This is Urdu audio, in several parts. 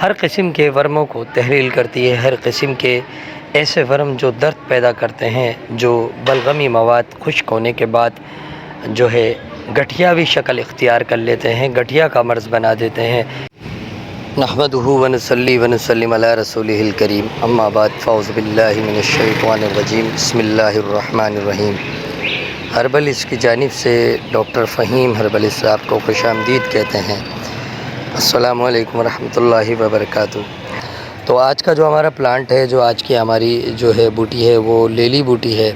ہر قسم کے ورموں کو تحلیل کرتی ہے، ہر قسم کے ایسے ورم جو درد پیدا کرتے ہیں، جو بلغمی مواد خشک ہونے کے بعد جو ہے گٹھیاوی شکل اختیار کر لیتے ہیں، گٹھیا کا مرض بنا دیتے ہیں۔ نحمدہ ونصلی ونسلم علی رسولہ الکریم، اما بعد، فاعوذ باللہ من الشیطان الرجیم، بسم اللہ الرحمن الرحیم۔ ہربلس کی جانب سے ڈاکٹر فہیم ہربلس صاحب کو خوش آمدید کہتے ہیں۔ السلام علیکم ورحمۃ اللہ وبرکاتہ۔ تو آج کا جو ہمارا پلانٹ ہے، جو آج کی ہماری جو ہے بوٹی ہے، وہ لیلی بوٹی ہے۔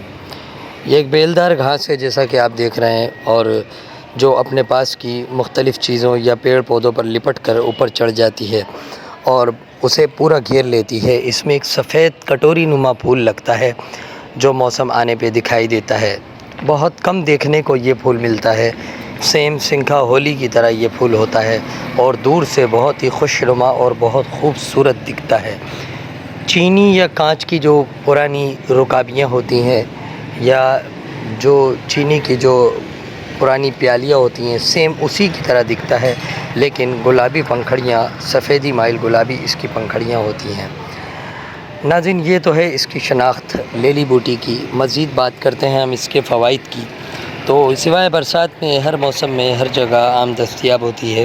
یہ ایک بیلدار گھاس ہے جیسا کہ آپ دیکھ رہے ہیں، اور جو اپنے پاس کی مختلف چیزوں یا پیڑ پودوں پر لپٹ کر اوپر چڑھ جاتی ہے اور اسے پورا گھیر لیتی ہے۔ اس میں ایک سفید کٹوری نما پھول لگتا ہے جو موسم آنے پہ دکھائی دیتا ہے۔ بہت کم دیکھنے کو یہ پھول ملتا ہے، سیم سنکھا ہولی کی طرح یہ پھول ہوتا ہے اور دور سے بہت ہی خوشنما اور بہت خوبصورت دکھتا ہے۔ چینی یا کانچ کی جو پرانی رکابیاں ہوتی ہیں، یا جو چینی کی جو پرانی پیالیاں ہوتی ہیں، سیم اسی کی طرح دکھتا ہے، لیکن گلابی پنکھڑیاں، سفیدی مائل گلابی اس کی پنکھڑیاں ہوتی ہیں۔ ناظرین، یہ تو ہے اس کی شناخت لیلی بوٹی کی۔ مزید بات کرتے ہیں ہم اس کے فوائد کی، تو سوائے برسات میں ہر موسم میں ہر جگہ عام دستیاب ہوتی ہے۔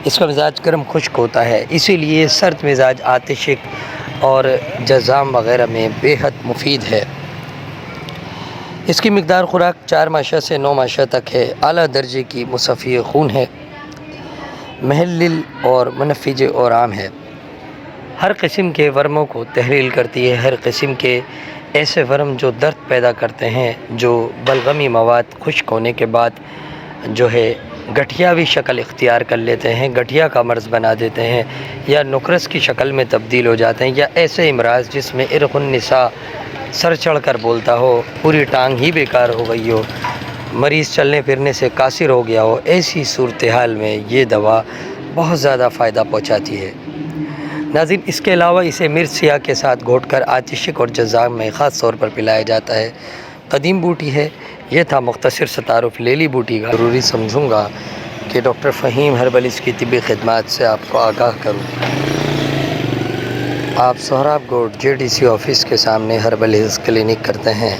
اس کا مزاج گرم خشک ہوتا ہے، اسی لیے سرد مزاج آتشک اور جزام وغیرہ میں بے حد مفید ہے۔ اس کی مقدار خوراک 4 ماشا سے 9 ماشا تک ہے۔ اعلیٰ درجے کی مصفی خون ہے، محلل اور منفج اورام ہے۔ ہر قسم کے ورموں کو تحلیل کرتی ہے، ہر قسم کے ایسے ورم جو درد پیدا کرتے ہیں، جو بلغمی مواد خشک ہونے کے بعد جو ہے گٹھیاوی شکل اختیار کر لیتے ہیں، گٹھیا کا مرض بنا دیتے ہیں، یا نکرس کی شکل میں تبدیل ہو جاتے ہیں، یا ایسے امراض جس میں عرق النساء سر چڑھ کر بولتا ہو، پوری ٹانگ ہی بیکار ہو گئی ہو، مریض چلنے پھرنے سے قاصر ہو گیا ہو، ایسی صورتحال میں یہ دوا بہت زیادہ فائدہ پہنچاتی ہے۔ ناظرین، اس کے علاوہ اسے مرچ سیاہ کے ساتھ گھوٹ کر آتشک اور جزام میں خاص طور پر پلایا جاتا ہے۔ قدیم بوٹی ہے۔ یہ تھا مختصر سا تعارف لیلی بوٹی کا۔ ضروری سمجھوں گا کہ ڈاکٹر فہیم ہربلس کی طبی خدمات سے آپ کو آگاہ کروں۔ آپ سہراب گوٹ JDC آفس کے سامنے ہربل ہیلز کلینک کرتے ہیں۔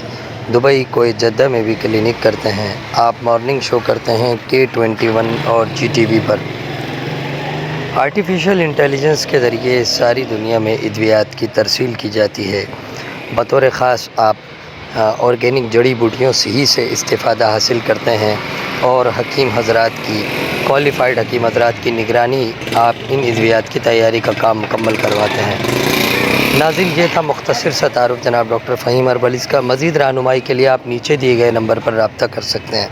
دبئی، کوئٹ، جدہ میں بھی کلینک کرتے ہیں۔ آپ مارننگ شو کرتے ہیں K21 اور GTV پر۔ آرٹیفیشل انٹیلیجنس کے ذریعے ساری دنیا میں ادویات کی ترسیل کی جاتی ہے۔ بطور خاص آپ آرگینک جڑی بوٹیوں سے ہی سے استفادہ حاصل کرتے ہیں، اور حکیم حضرات کی، کوالیفائڈ حکیم حضرات کی نگرانی آپ ان ادویات کی تیاری کا کام مکمل کرواتے ہیں۔ ناظرین، یہ تھا مختصر سا تعارف جناب ڈاکٹر فہیم ہربلس کا۔ مزید رہنمائی کے لیے آپ نیچے دیے گئے نمبر پر رابطہ کر سکتے ہیں۔